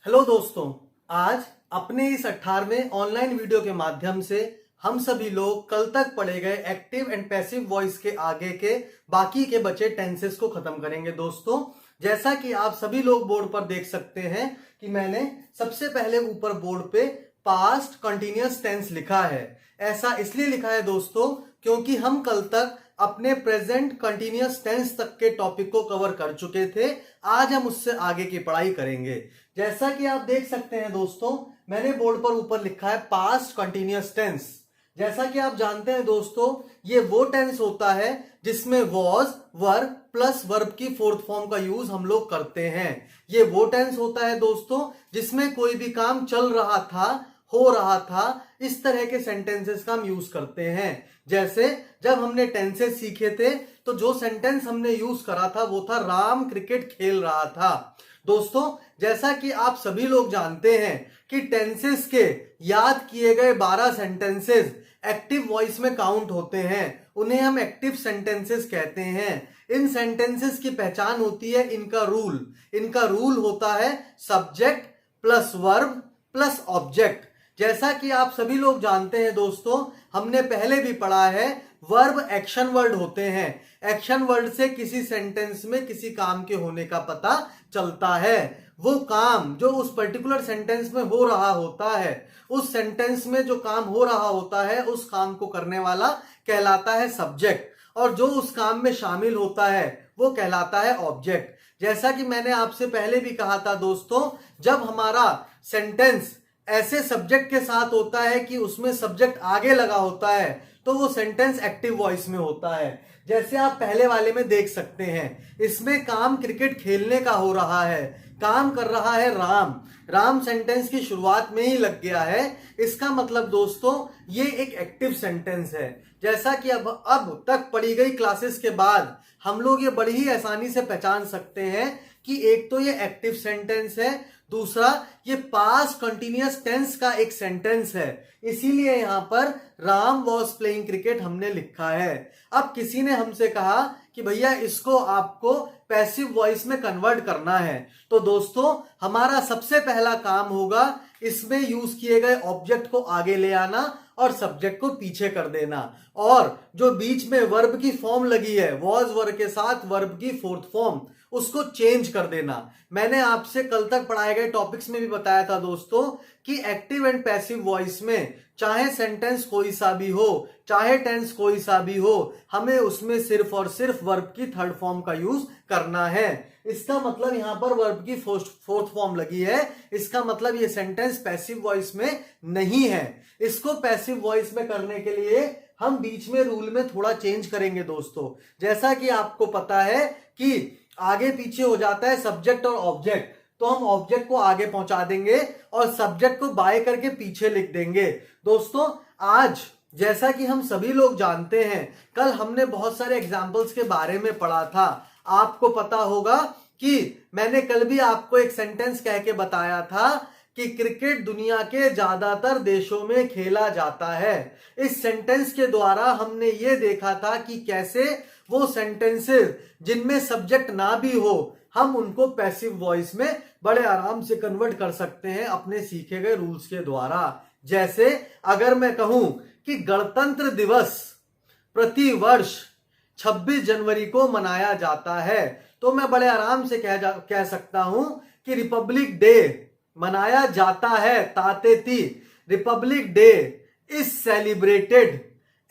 Hello दोस्तों, आज अपने इस 18वें ऑनलाइन वीडियो के माध्यम से हम सभी लोग कल तक पढ़े गए एक्टिव एंड पैसिव वॉइस के आगे के बाकी के बचे टेंसेस को खत्म करेंगे। दोस्तों, जैसा कि आप सभी लोग बोर्ड पर देख सकते हैं कि मैंने सबसे पहले ऊपर बोर्ड पे पास्ट कंटिन्यूअस टेंस लिखा है। ऐसा इसलिए लिखा है दोस्तों क्योंकि हम कल तक अपने प्रेजेंट कंटिन्यूअस टेंस तक के टॉपिक को कवर कर चुके थे। आज हम उससे आगे की पढ़ाई करेंगे। जैसा कि आप देख सकते हैं दोस्तों, मैंने बोर्ड पर ऊपर लिखा है पास्ट कंटिन्यूअस टेंस। जैसा कि आप जानते हैं दोस्तों, ये वो टेंस होता है जिसमें वॉज वर्ब प्लस वर्ब की फोर्थ फॉर्म का यूज हम लोग करते हैं। ये वो टेंस होता है दोस्तों जिसमें कोई भी काम चल रहा था, हो रहा था, इस तरह के सेंटेंसेस का हम यूज करते हैं। जैसे जब हमने टेंसेस सीखे थे तो जो सेंटेंस हमने यूज करा था वो था राम क्रिकेट खेल रहा था। दोस्तों, जैसा कि आप सभी लोग जानते हैं कि टेंसेस के याद किए गए 12 सेंटेंसेस एक्टिव वॉइस में काउंट होते हैं। उन्हें हम एक्टिव सेंटेंसेस कहते हैं। इन सेंटेंसेस की पहचान होती है इनका रूल। इनका रूल होता है subject plus verb plus object. जैसा कि आप सभी लोग जानते हैं दोस्तों, हमने पहले भी पढ़ा है वर्ब एक्शन वर्ड होते हैं। एक्शन वर्ड से किसी सेंटेंस में किसी काम के होने का पता चलता है। वो काम जो उस पर्टिकुलर सेंटेंस में हो रहा होता है, उस सेंटेंस में जो काम हो रहा होता है, उस काम को करने वाला कहलाता है सब्जेक्ट, और जो उस काम में शामिल होता है वो कहलाता है ऑब्जेक्ट। जैसा कि मैंने आपसे पहले भी कहा था दोस्तों, जब हमारा सेंटेंस ऐसे सब्जेक्ट के साथ होता है कि उसमें सब्जेक्ट आगे लगा होता है तो वो सेंटेंस एक्टिव वॉइस में होता है। जैसे आप पहले वाले में देख सकते हैं, इसमें काम क्रिकेट खेलने का हो रहा है, काम कर रहा है राम। राम सेंटेंस की शुरुआत में ही लग गया है। इसका मतलब दोस्तों ये एक एक्टिव सेंटेंस है। जैसा कि अब तक पढ़ी गई क्लासेस के बाद हम लोग ये बड़ी ही आसानी से पहचान सकते हैं कि एक तो ये एक्टिव सेंटेंस है, दूसरा ये पास्ट कंटिन्यूअस टेंस का एक सेंटेंस है। इसीलिए यहां पर राम वॉज प्लेइंग क्रिकेट हमने लिखा है। अब किसी ने हमसे कहा कि भैया इसको आपको पैसिव वॉइस में कन्वर्ट करना है, तो दोस्तों हमारा सबसे पहला काम होगा इसमें यूज किए गए ऑब्जेक्ट को आगे ले आना और सब्जेक्ट को पीछे कर देना, और जो बीच में वर्ब की फॉर्म लगी है वॉज वर्ब के साथ वर्ब की फोर्थ फॉर्म उसको चेंज कर देना। मैंने आपसे कल तक पढ़ाए गए टॉपिक्स में भी बताया था दोस्तों कि एक्टिव एंड पैसिव वॉइस में चाहे सेंटेंस कोई सा भी हो, चाहे टेंस कोई सा भी हो, हमें उसमें सिर्फ और सिर्फ वर्ब की थर्ड फॉर्म का यूज करना है। इसका मतलब यहां पर वर्ब की फोर्थ फॉर्म लगी है, इसका मतलब ये सेंटेंस पैसिव वॉइस में नहीं है। इसको पैसिव वॉइस में करने के लिए हम बीच में रूल में थोड़ा चेंज करेंगे दोस्तों। जैसा कि आपको पता है कि आगे पीछे हो जाता है सब्जेक्ट और ऑब्जेक्ट, तो हम ऑब्जेक्ट को आगे पहुंचा देंगे और सब्जेक्ट को बाय करके पीछे लिख देंगे। दोस्तों, आज जैसा कि हम सभी लोग जानते हैं, कल हमने बहुत सारे एग्जाम्पल्स के बारे में पढ़ा था। आपको पता होगा कि मैंने कल भी आपको एक सेंटेंस कह के बताया था कि क्रिकेट दुनिया के ज्यादातर देशों में खेला जाता है। इस सेंटेंस के द्वारा हमने ये देखा था कि कैसे वो सेंटेंसेस जिनमें सब्जेक्ट ना भी हो, हम उनको पैसिव वॉइस में बड़े आराम से कन्वर्ट कर सकते हैं अपने सीखे गए रूल्स के द्वारा। जैसे अगर मैं कहूं कि गणतंत्र दिवस प्रति वर्ष 26 जनवरी को मनाया जाता है, तो मैं बड़े आराम से कह सकता हूं कि रिपब्लिक डे मनाया जाता है, ताते ती। Republic day is celebrated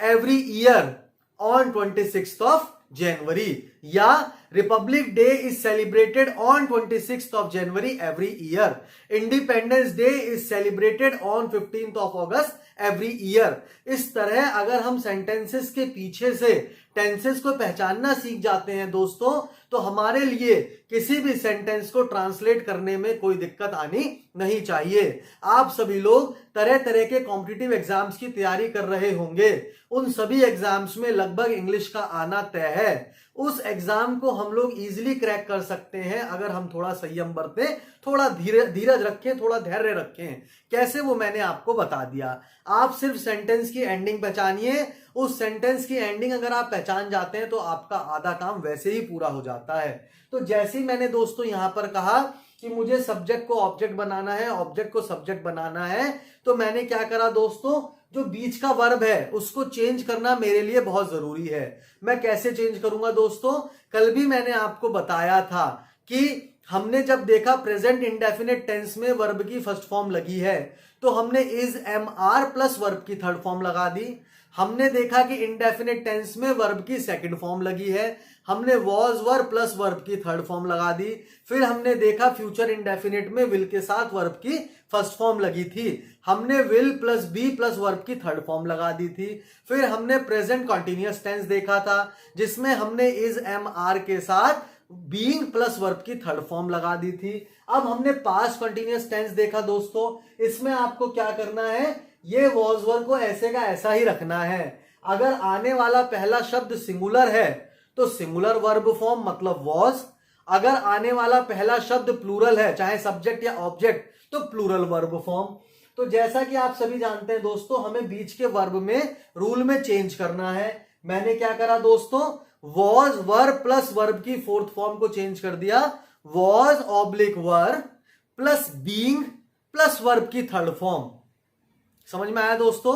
every year on 26th of January, या Republic day is celebrated on 26th of January every year. Independence day is celebrated on 15th of August every year. इस तरह अगर हम सेंटेंसेस के पीछे से tenses को पहचानना सीख जाते हैं दोस्तों, तो हमारे लिए किसी भी सेंटेंस को ट्रांसलेट करने में कोई दिक्कत आनी नहीं चाहिए। आप सभी लोग तरह तरह के कॉम्पिटिटिव एग्जाम्स की तैयारी कर रहे होंगे। उन सभी एग्जाम्स में लगभग इंग्लिश का आना तय है। उस एग्जाम को हम लोग इजीली क्रैक कर सकते हैं अगर हम थोड़ा संयम बरतें, थोड़ा धीरज रखें, थोड़ा धैर्य रखें। कैसे, वो मैंने आपको बता दिया। आप सिर्फ सेंटेंस की एंडिंग पहचानिए। उस सेंटेंस की एंडिंग अगर आप पहचान जाते हैं तो आपका आधा काम वैसे ही पूरा हो जाता है। तो जैसे ही मैंने दोस्तों यहां पर कहा कि मुझे सब्जेक्ट को ऑब्जेक्ट बनाना है, ऑब्जेक्ट को सब्जेक्ट बनाना है, तो मैंने क्या करा दोस्तों, जो बीच का वर्ब है उसको चेंज करना मेरे लिए बहुत जरूरी है। मैं कैसे चेंज करूंगा दोस्तों, कल भी मैंने आपको बताया था कि हमने जब देखा प्रेजेंट इंडेफिनिट टेंस में वर्ब की फर्स्ट फॉर्म लगी है, तो हमने is am are plus verb की थर्ड फॉर्म लगा दी। हमने देखा कि इंडेफिनिट टेंस में वर्ब की सेकंड फॉर्म लगी है, हमने वॉज वर प्लस वर्ब की थर्ड फॉर्म लगा दी। फिर हमने देखा फ्यूचर इंडेफिनिट में विल के साथ वर्ब की फर्स्ट फॉर्म लगी थी, हमने will plus be plus verb की थर्ड फॉर्म लगा दी थी। फिर हमने प्रेजेंट कॉन्टिन्यूअस टेंस देखा था, जिसमें हमने इज एम आर के साथ बीइंग प्लस वर्ब की थर्ड फॉर्म लगा दी थी। अब हमने पास्ट कंटिन्यूअस टेंस देखा दोस्तों, इसमें आपको क्या करना है, ये वॉज वर को ऐसे का ऐसा ही रखना है। अगर आने वाला पहला शब्द सिंगुलर है तो सिंगुलर वर्ब फॉर्म मतलब वॉज, अगर आने वाला पहला शब्द प्लूरल है चाहे सब्जेक्ट या ऑब्जेक्ट तो प्लूरल वर्ब फॉर्म। तो जैसा कि आप सभी जानते हैं दोस्तों, हमें बीच के वर्ब में रूल में चेंज करना है। मैंने क्या करा दोस्तों, वॉज वर प्लस वर्ब की फोर्थ फॉर्म को चेंज कर दिया, was oblique were plus being plus verb की थर्ड फॉर्म। समझ में आया दोस्तों,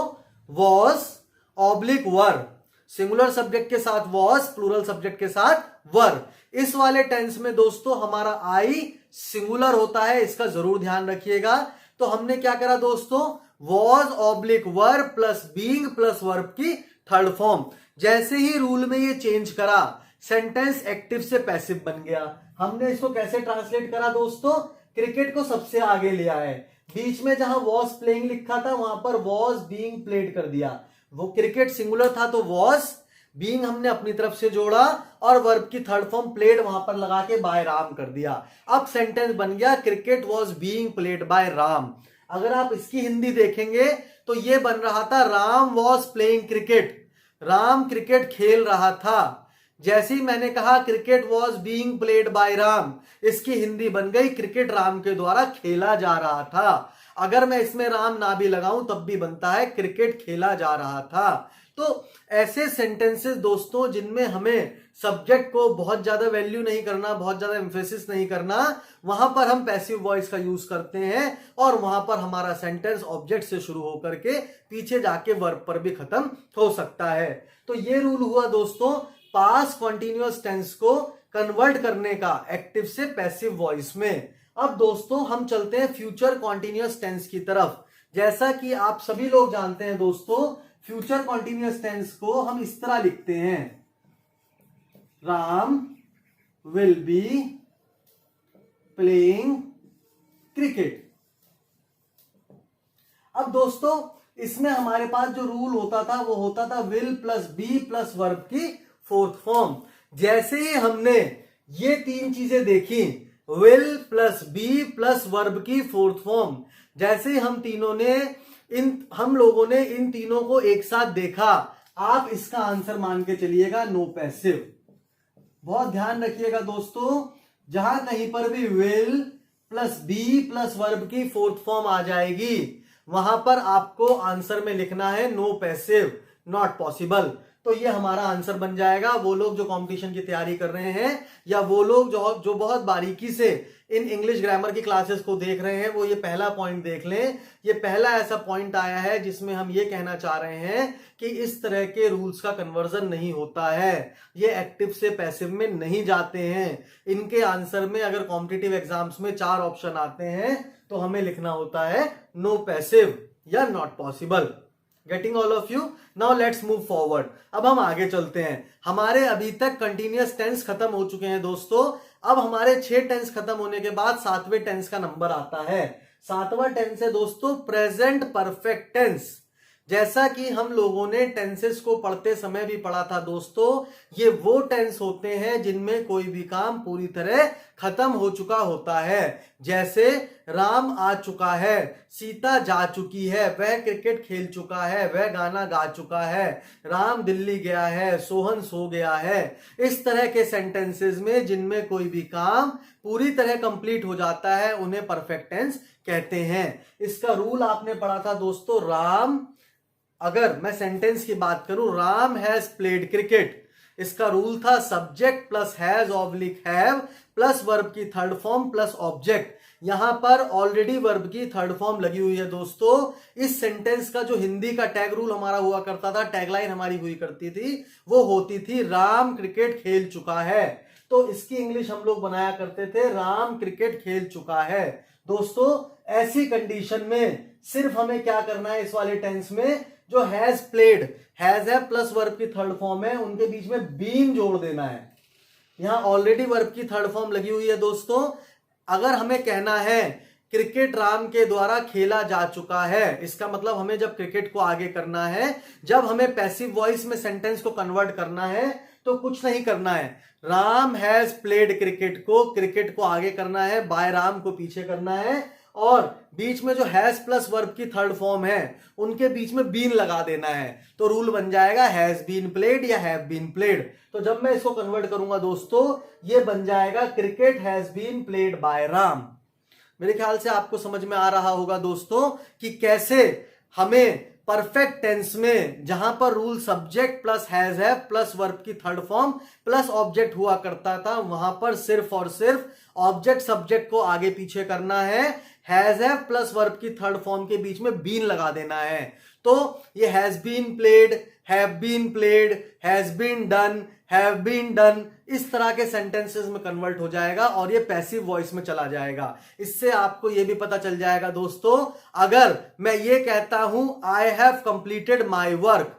was oblique were, singular subject के साथ वॉज, प्लूरल सब्जेक्ट के साथ वर। इस वाले टेंस में दोस्तों हमारा आई सिंगुलर होता है, इसका जरूर ध्यान रखिएगा। तो हमने क्या करा दोस्तों, was oblique were plus being plus verb की थर्ड फॉर्म। जैसे ही रूल में ये चेंज करा, सेंटेंस एक्टिव से पैसिव बन गया। हमने इसको कैसे ट्रांसलेट करा दोस्तों, क्रिकेट को सबसे आगे ले आए, बीच में जहां वॉज प्लेइंग लिखा था वहां पर वॉज बीइंग प्लेड कर दिया। वो क्रिकेट सिंगुलर था तो वॉज, बीइंग हमने अपनी तरफ से जोड़ा और वर्ब की थर्ड फॉर्म प्लेड वहां पर लगा के बाय राम कर दिया। अब सेंटेंस बन गया cricket was being played by Ram. अगर आप इसकी हिंदी देखेंगे तो ये बन रहा था Ram was playing cricket, Ram cricket खेल रहा था। जैसे ही मैंने कहा cricket was being played by Ram, इसकी हिंदी बन गई क्रिकेट राम के द्वारा खेला जा रहा था। अगर मैं इसमें राम ना भी लगाऊं तब भी बनता है क्रिकेट खेला जा रहा था। तो ऐसे सेंटेंसेस दोस्तों जिनमें हमें सब्जेक्ट को बहुत ज्यादा वैल्यू नहीं करना, बहुत ज्यादा एम्फेसिस नहीं करना, वहां पर हम पैसिव वॉइस का यूज करते हैं और वहां पर हमारा सेंटेंस ऑब्जेक्ट से शुरू होकर के पीछे जाके वर्ब पर भी खत्म हो सकता है। तो ये रूल हुआ दोस्तों पास्ट कॉन्टिन्यूअस टेंस को कन्वर्ट करने का एक्टिव से पैसिव वॉइस में। अब दोस्तों हम चलते हैं फ्यूचर कॉन्टिन्यूअस टेंस की तरफ। जैसा कि आप सभी लोग जानते हैं दोस्तों, फ्यूचर कॉन्टिन्यूअस टेंस को हम इस तरह लिखते हैं, Ram will be playing cricket. अब दोस्तों इसमें हमारे पास जो रूल होता था वो होता था will plus be plus verb की फोर्थ फॉर्म। जैसे ही हमने ये तीन चीजें देखी, will plus be plus verb की फोर्थ फॉर्म, जैसे ही हम लोगों ने इन तीनों को एक साथ देखा, आप इसका आंसर मान के चलिएगा नो पैसिव। बहुत ध्यान रखिएगा दोस्तों, जहां कहीं पर भी will plus be plus verb की फोर्थ फॉर्म आ जाएगी वहां पर आपको आंसर में लिखना है नो पैसिव, नॉट पॉसिबल। तो ये हमारा आंसर बन जाएगा। वो लोग जो कंपटीशन की तैयारी कर रहे हैं या वो लोग जो बहुत बारीकी से इन इंग्लिश ग्रामर की क्लासेस को देख रहे हैं, वो ये पहला पॉइंट देख लें। ये पहला ऐसा पॉइंट आया है जिसमें हम ये कहना चाह रहे हैं कि इस तरह के रूल्स का कन्वर्जन नहीं होता है, ये एक्टिव से पैसिव में नहीं जाते हैं। इनके आंसर में अगर कॉम्पिटिटिव एग्जाम्स में 4 ऑप्शन आते हैं तो हमें लिखना होता है नो पैसिव या not possible. Getting all of you. Now let's move forward. अब हम आगे चलते हैं। हमारे अभी तक कंटिन्यूअस टेंस खत्म हो चुके हैं दोस्तों। अब हमारे 6 टेंस खत्म होने के बाद 7वें टेंस का नंबर आता है। 7वां टेंस है दोस्तों प्रेजेंट परफेक्ट टेंस। जैसा कि हम लोगों ने टेंसेस को पढ़ते समय भी पढ़ा था दोस्तों, ये वो टेंस होते हैं जिनमें कोई भी काम पूरी तरह खत्म हो चुका होता है। जैसे राम आ चुका है, सीता जा चुकी है, वह क्रिकेट खेल चुका है, वह गाना गा चुका है, राम दिल्ली गया है, सोहन सो गया है। इस तरह के सेंटेंसेस में जिनमें कोई भी काम पूरी तरह कंप्लीट हो जाता है उन्हें परफेक्ट टेंस कहते हैं। इसका रूल आपने पढ़ा था दोस्तों, राम, अगर मैं सेंटेंस की बात करूं, राम हैज प्लेड क्रिकेट, इसका रूल था subject plus has oblique have plus verb की थर्ड फॉर्म प्लस ऑब्जेक्ट। यहां पर ऑलरेडी वर्ब की थर्ड फॉर्म लगी हुई है दोस्तों। इस सेंटेंस का जो हिंदी का टैग रूल हमारा हुआ करता था, टैगलाइन हमारी हुई करती थी, वो होती थी राम क्रिकेट खेल चुका है। तो इसकी इंग्लिश हम लोग बनाया करते थे राम क्रिकेट खेल चुका है। दोस्तों ऐसी कंडीशन में सिर्फ हमें क्या करना है, इस वाले टेंस में जो हैज प्लेड, हैज है प्लस वर्ब की थर्ड फॉर्म है, उनके बीच में बीन जोड़ देना है। यहां ऑलरेडी वर्ब की थर्ड फॉर्म लगी हुई है दोस्तों। अगर हमें कहना है क्रिकेट राम के द्वारा खेला जा चुका है, इसका मतलब हमें जब क्रिकेट को आगे करना है, जब हमें पैसिव वॉइस में सेंटेंस को कन्वर्ट करना है, तो कुछ नहीं करना है, राम हैज प्लेड क्रिकेट को, क्रिकेट को आगे करना है, बाय राम को पीछे करना है, और बीच में जो हैज प्लस वर्ब की थर्ड फॉर्म है उनके बीच में बीन लगा देना है। तो रूल बन जाएगा हैज बीन प्लेड या हैव बीन प्लेड। तो जब मैं इसको कन्वर्ट करूंगा दोस्तों, ये बन जाएगा cricket has been played by Ram. मेरे ख्याल से आपको समझ में आ रहा होगा दोस्तों कि कैसे हमें परफेक्ट टेंस में जहां पर रूल सब्जेक्ट प्लस हैज है प्लस वर्ब की थर्ड फॉर्म प्लस ऑब्जेक्ट हुआ करता था, वहां पर सिर्फ और सिर्फ ऑब्जेक्ट सब्जेक्ट को आगे पीछे करना है, हैज है प्लस वर्ब की थर्ड फॉर्म के बीच में बीन लगा देना है। तो ये has been played, have been played, has been done, have been done, इस तरह के सेंटेंसेस में कन्वर्ट हो जाएगा और ये पैसिव वॉइस में चला जाएगा। इससे आपको ये भी पता चल जाएगा दोस्तों, अगर मैं ये कहता हूं I have completed my work,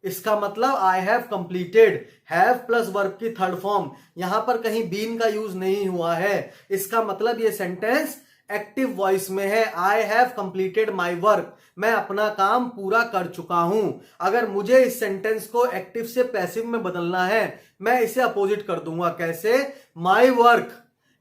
इसका मतलब I have completed, have plus verb की थर्ड फॉर्म, यहां पर कहीं बीन का यूज नहीं हुआ है, इसका मतलब ये सेंटेंस एक्टिव वॉइस में है। I have completed my work, मैं अपना काम पूरा कर चुका हूं। अगर मुझे इस सेंटेंस को एक्टिव से पैसिव में बदलना है, मैं इसे अपोजिट कर दूंगा। कैसे? My work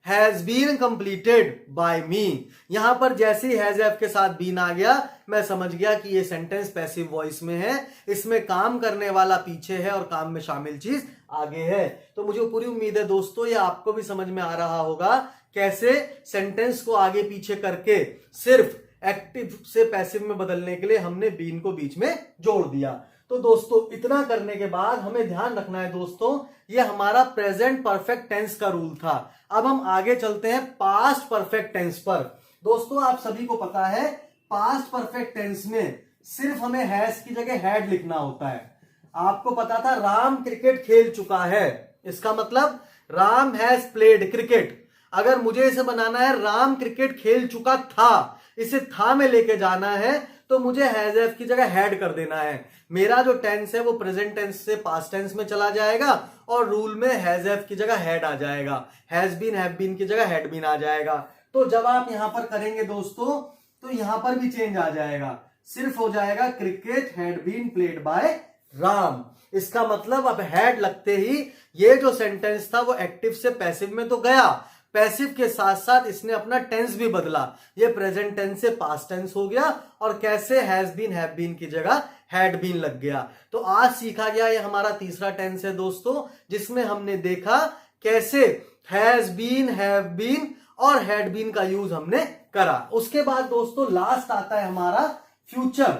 has been completed by me. यहां पर जैसे ही हैज हैव के साथ बीन आ गया, मैं समझ गया कि ये सेंटेंस पैसिव वॉइस में है, इसमें काम करने वाला पीछे है और काम में शामिल चीज आगे है। तो मुझे पूरी उम्मीद है दोस्तों ये आपको भी समझ में आ रहा होगा कैसे सेंटेंस को आगे पीछे करके सिर्फ एक्टिव से पैसिव में बदलने के लिए हमने बीन को बीच में जोड़ दिया। तो दोस्तों इतना करने के बाद हमें ध्यान रखना है दोस्तों, ये हमारा प्रेजेंट परफेक्ट टेंस का रूल था। अब हम आगे चलते हैं पास्ट परफेक्ट टेंस पर। दोस्तों आप सभी को पता है पास्ट परफेक्ट टेंस में सिर्फ हमें हैज की जगह हैड लिखना होता है। आपको पता था राम क्रिकेट खेल चुका है, इसका मतलब राम हैज प्लेड क्रिकेट। अगर मुझे इसे बनाना है राम क्रिकेट खेल चुका था, इसे था में लेके जाना है, तो मुझे हैज हैव की जगह हैड कर देना है। मेरा जो टेंस है वो प्रेजेंट टेंस से पास्ट टेंस में चला जाएगा और रूल में हैज हैव की जगह हैड आ जाएगा, हैज बीन हैव बीन की जगह हैड बीन आ जाएगा। तो जब आप यहां पर करेंगे दोस्तों, तो यहां पर भी चेंज आ जाएगा, सिर्फ हो जाएगा cricket had been played by Ram. इसका मतलब अब हैड लगते ही ये जो सेंटेंस था वो एक्टिव से पैसिव में तो गया, पैसिव के साथ साथ इसने अपना टेंस भी बदला, ये प्रेजेंट टेंस से पास्ट टेंस हो गया और कैसे हैज बीन हैव बीन की जगह हैड बीन लग गया। तो आज सीखा गया ये हमारा तीसरा टेंस है दोस्तों, जिसमें हमने देखा कैसे हैज बीन, हैव बीन और हैड बीन का यूज हमने करा। उसके बाद दोस्तों लास्ट आता है हमारा फ्यूचर,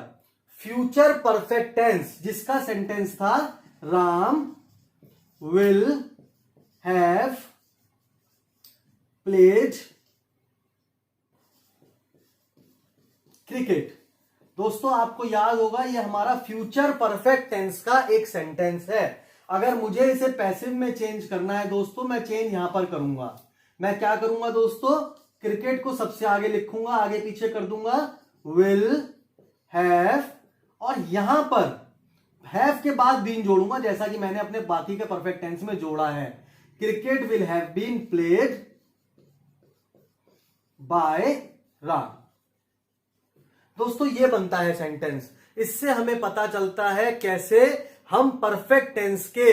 फ्यूचर परफेक्ट टेंस, जिसका सेंटेंस था Ram will have played cricket. दोस्तों आपको याद होगा ये हमारा फ्यूचर परफेक्ट टेंस का एक सेंटेंस है। अगर मुझे इसे पैसिव में चेंज करना है दोस्तों, मैं चेंज यहां पर करूंगा। मैं क्या करूंगा दोस्तों, क्रिकेट को सबसे आगे लिखूंगा, आगे पीछे कर दूंगा विल हैव, और यहां पर हैव के बाद बीन जोड़ूंगा, जैसा कि मैंने अपने बाकी के परफेक्ट टेंस में जोड़ा है। Cricket will have been played by Ram. दोस्तों ये बनता है सेंटेंस। इससे हमें पता चलता है कैसे हम परफेक्ट टेंस के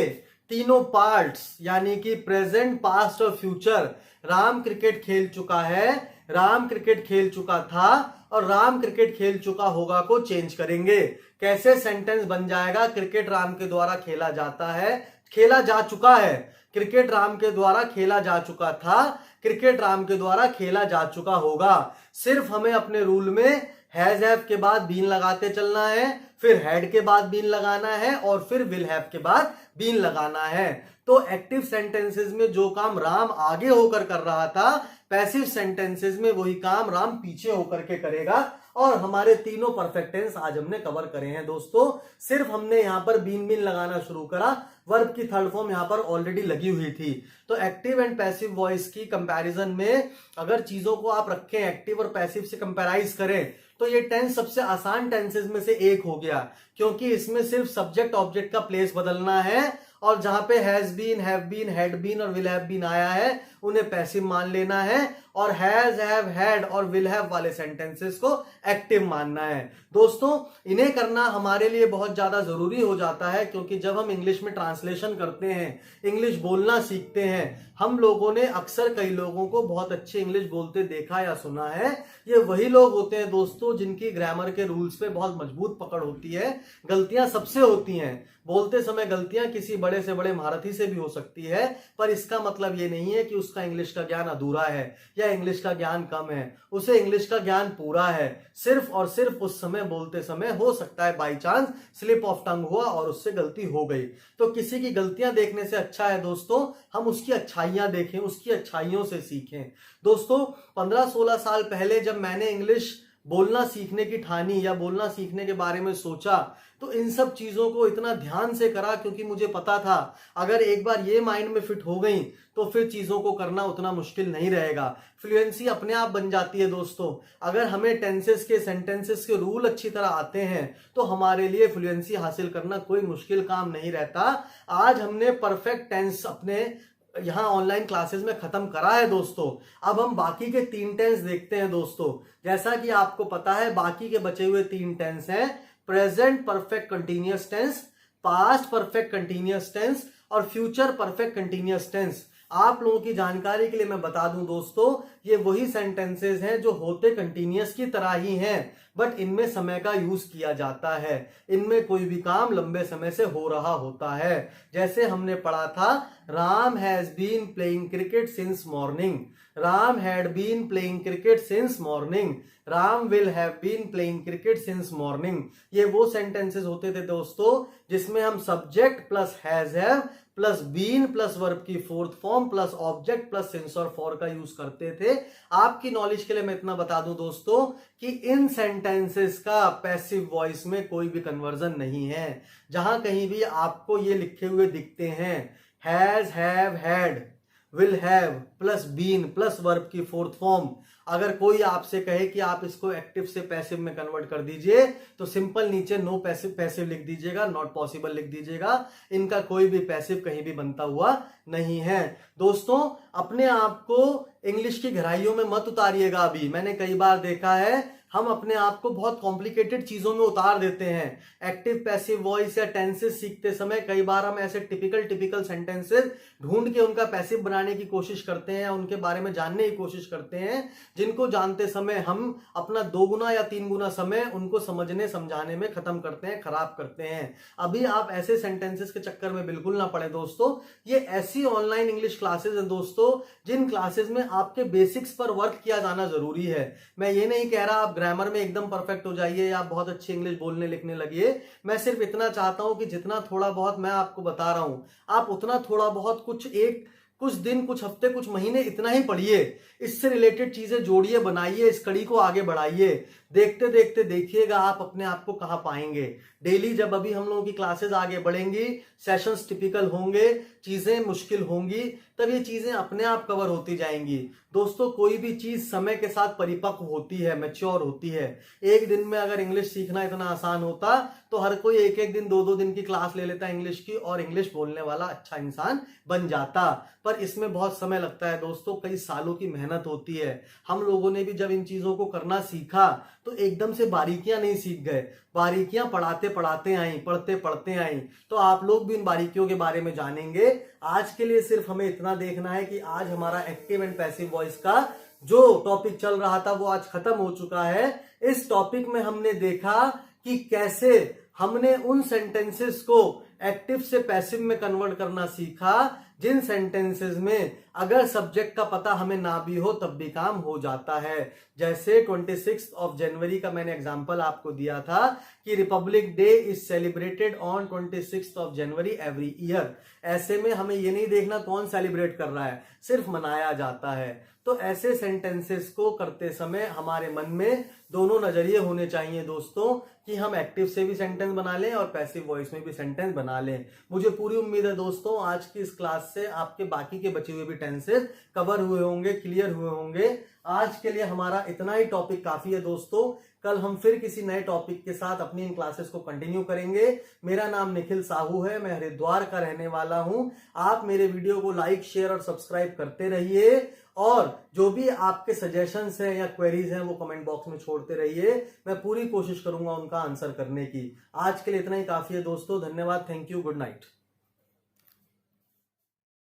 तीनों पार्ट्स यानी कि प्रेजेंट, पास्ट और फ्यूचर, राम क्रिकेट खेल चुका है, राम क्रिकेट खेल चुका था और राम क्रिकेट खेल चुका होगा को चेंज करेंगे। कैसे सेंटेंस बन जाएगा, क्रिकेट राम के द्वारा खेला जाता है, खेला जा चुका है, क्रिकेट राम के द्वारा खेला जा चुका था, क्रिकेट राम के द्वारा खेला जा चुका होगा। सिर्फ हमें अपने रूल में हैज हैव के बाद बीन लगाते चलना है, फिर हैड के बाद बीन लगाना है और फिर विल हैव के बाद बीन लगाना है। तो तो एक्टिव सेंटेंसेस में जो काम राम आगे होकर कर रहा था, पैसिव सेंटेंसेस में वही काम राम पीछे होकर के करेगा। और हमारे तीनों परफेक्ट टेंस आज हमने कवर करे हैं दोस्तों। सिर्फ हमने यहां पर बीन बीन लगाना शुरू करा, वर्ब की थर्ड फॉर्म यहां पर ऑलरेडी लगी हुई थी। तो एक्टिव एंड पैसिव वॉइस की कंपैरिजन में अगर चीजों को आप रखें, एक्टिव और पैसिव से कंपेराइज करें, तो ये टेंस सबसे आसान टेंसेज में से एक हो गया, क्योंकि इसमें सिर्फ सब्जेक्ट ऑब्जेक्ट का प्लेस बदलना है और जहां पे has been, have been, had been और विल हैव बीन आया है उन्हें पैसिव मान लेना है, और हैज, हैव, हैड और विल हैव वाले सेंटेंसेस को एक्टिव मानना है। दोस्तों इन्हें करना हमारे लिए बहुत ज्यादा जरूरी हो जाता है, क्योंकि जब हम इंग्लिश में ट्रांसलेशन करते हैं, इंग्लिश बोलना सीखते हैं, हम लोगों ने अक्सर कई लोगों को बहुत अच्छी इंग्लिश बोलते देखा या सुना है। ये वही लोग होते हैं दोस्तों जिनकी ग्रामर के रूल्स पे बहुत मजबूत पकड़ होती है। गलतियां सबसे होती हैं, बोलते समय गलतियां किसी बड़े से बड़े महारथी से भी हो सकती है, पर इसका मतलब ये नहीं है कि उसका इंग्लिश का ज्ञान अधूरा है या इंग्लिश का ज्ञान कम है। उसे इंग्लिश का ज्ञान पूरा है, सिर्फ और सिर्फ उस समय बोलते समय हो सकता है by chance slip of tongue हुआ और उससे गलती हो गई। तो किसी की गलतियां देखने से अच्छा है दोस्तों हम उसकी अच्छाइयां देखें, उसकी अच्छाइयों से सीखें। दोस्तों 15-16 साल पहले जब मैंने इंग्लिश बोलना सीखने की ठानी या बोलना सीखने के बारे में सोचा, तो इन सब चीजों को इतना ध्यान से करा, क्योंकि मुझे पता था अगर एक बार ये माइंड में फिट हो गई तो फिर चीजों को करना उतना मुश्किल नहीं रहेगा। फ्लुएंसी अपने आप बन जाती है दोस्तों। अगर हमें टेंसेस के, सेंटेंसेस के रूल अच्छी तरह आते हैं तो हमारे लिए फ्लुएंसी हासिल करना कोई मुश्किल काम नहीं रहता। आज हमने परफेक्ट टेंस अपने यहां ऑनलाइन क्लासेस में खत्म करा है दोस्तों। अब हम बाकी के 3 टेंस देखते हैं दोस्तों। जैसा कि आपको पता है बाकी के बचे हुए 3 टेंस हैं, present perfect continuous tense, past perfect continuous tense और फ्यूचर परफेक्ट कंटीन्यूअस टेंस। आप लोगों की जानकारी के लिए मैं बता दूं दोस्तों, ये वही सेंटेंसेस हैं जो होते कंटीन्यूअस की तरह ही हैं, बट इनमें समय का यूज किया जाता है। इनमें कोई भी काम लंबे समय से हो रहा होता है। जैसे हमने पढ़ा था, Ram has been playing cricket since morning, Ram had been playing cricket since morning, Ram will have been playing cricket since morning. ये वो सेंटेंसेस होते थे दोस्तों जिसमें हम subject plus has, have plus been plus verb की fourth form plus object plus since और for का यूज करते थे। आपकी नॉलेज के लिए मैं इतना बता दूं दोस्तों कि इन सेंटेंसेस का पैसिव वॉइस में कोई भी कन्वर्जन नहीं है। जहां कहीं भी आपको ये लिखे हुए दिखते हैं has, have, had, will have plus been plus verb की फोर्थ फॉर्म, अगर कोई आपसे कहे कि आप इसको एक्टिव से पैसिव में कन्वर्ट कर दीजिए तो सिंपल नीचे नो पैसिव पैसिव लिख दीजिएगा, नॉट पॉसिबल लिख दीजिएगा। इनका कोई भी पैसिव कहीं भी बनता हुआ नहीं है। दोस्तों अपने आप को इंग्लिश की गहराइयों में मत उतारिएगा। अभी मैंने कई बार देखा है हम अपने आप को बहुत कॉम्प्लिकेटेड चीजों में उतार देते हैं। एक्टिव पैसिव वॉइस या टेंसेस सीखते समय कई बार हम ऐसे टिपिकल सेंटेंसेस ढूंढ के उनका पैसिव बनाने की कोशिश करते हैं, उनके बारे में जानने की कोशिश करते हैं, जिनको जानते समय हम अपना 2 गुना या 3 गुना समय उनको समझने समझाने में खत्म करते हैं, खराब करते हैं। अभी आप ऐसे सेंटेंसेस के चक्कर में बिल्कुल ना पड़े दोस्तों। ये ऐसी ऑनलाइन इंग्लिश क्लासेस हैं दोस्तों जिन क्लासेस में आपके बेसिक्स पर वर्क किया जाना जरूरी है। मैं ये नहीं कह रहा आप ग्रामर में एकदम परफेक्ट हो जाइए या बहुत अच्छी इंग्लिश बोलने लिखने लगिए। मैं सिर्फ इतना चाहता हूं कि जितना थोड़ा बहुत मैं आपको बता रहा हूं आप उतना थोड़ा बहुत कुछ दिन, कुछ हफ्ते, कुछ महीने इतना ही पढ़िए। इससे रिलेटेड चीजें जोड़िए, बनाइए, इस कड़ी को आगे बढ़ाइए। देखते देखते देखिएगा आप अपने आप को कहां पाएंगे। डेली जब अभी हम लोगों की क्लासेस आगे बढ़ेंगी, सेशंस टिपिकल होंगे, चीजें मुश्किल होंगी, तब ये चीजें अपने आप कवर होती जाएंगी। दोस्तों कोई भी चीज समय के साथ परिपक्व होती है, मैच्योर होती है। एक दिन में अगर इंग्लिश सीखना इतना आसान होता तो हर कोई एक दिन 2 दिन की क्लास ले लेता इंग्लिश की और इंग्लिश बोलने वाला अच्छा इंसान बन जाता। पर इसमें बहुत समय लगता है दोस्तों, कई सालों की मेहनत होती है। हम लोगों ने भी जब इन चीजों को करना सीखा तो एकदम से बारीकियां नहीं सीख गए, बारीकियां पढ़ाते पढ़ाते आई, पढ़ते पढ़ते आई। तो आप लोग भी इन बारीकियों के बारे में जानेंगे। आज के लिए सिर्फ हमें इतना देखना है कि आज हमारा एक्टिव एंड पैसिव वॉइस का जो टॉपिक चल रहा था वो आज खत्म हो चुका है। इस टॉपिक में हमने देखा कि कैसे हमने उन सेंटेंसेस को एक्टिव से पैसिव में कन्वर्ट करना सीखा जिन सेंटेंसेस में अगर सब्जेक्ट का पता हमें ना भी हो तब भी काम हो जाता है। जैसे 26 ऑफ जनवरी का मैंने एग्जांपल आपको दिया था कि Republic day is celebrated on 26 of January every year. ऐसे में हमें ये नहीं देखना कौन सेलिब्रेट कर रहा है, सिर्फ मनाया जाता है। तो ऐसे सेंटेंसेस को करते समय हमारे मन में दोनों नजरिए होने चाहिए दोस्तों, कि हम एक्टिव से भी सेंटेंस बना लें और पैसिव वॉइस में भी सेंटेंस बना लें। मुझे पूरी उम्मीद है दोस्तों आज की इस क्लास से आपके बाकी के बचे हुए भी टेंसेस कवर हुए होंगे, क्लियर हुए होंगे। आज के लिए हमारा इतना ही टॉपिक काफी है दोस्तों। कल हम फिर किसी नए टॉपिक के साथ अपनी इन क्लासेस को कंटिन्यू करेंगे। मेरा नाम निखिल साहू है, मैं हरिद्वार का रहने वाला हूं। आप मेरे वीडियो को लाइक, शेयर और सब्सक्राइब करते रहिए, और जो भी आपके सजेशंस हैं या क्वेरीज हैं वो कमेंट बॉक्स में छोड़ते रहिए। मैं पूरी कोशिश करूंगा उनका आंसर करने की। आज के लिए इतना ही काफी है दोस्तों। धन्यवाद, थैंक यू, गुड नाइट।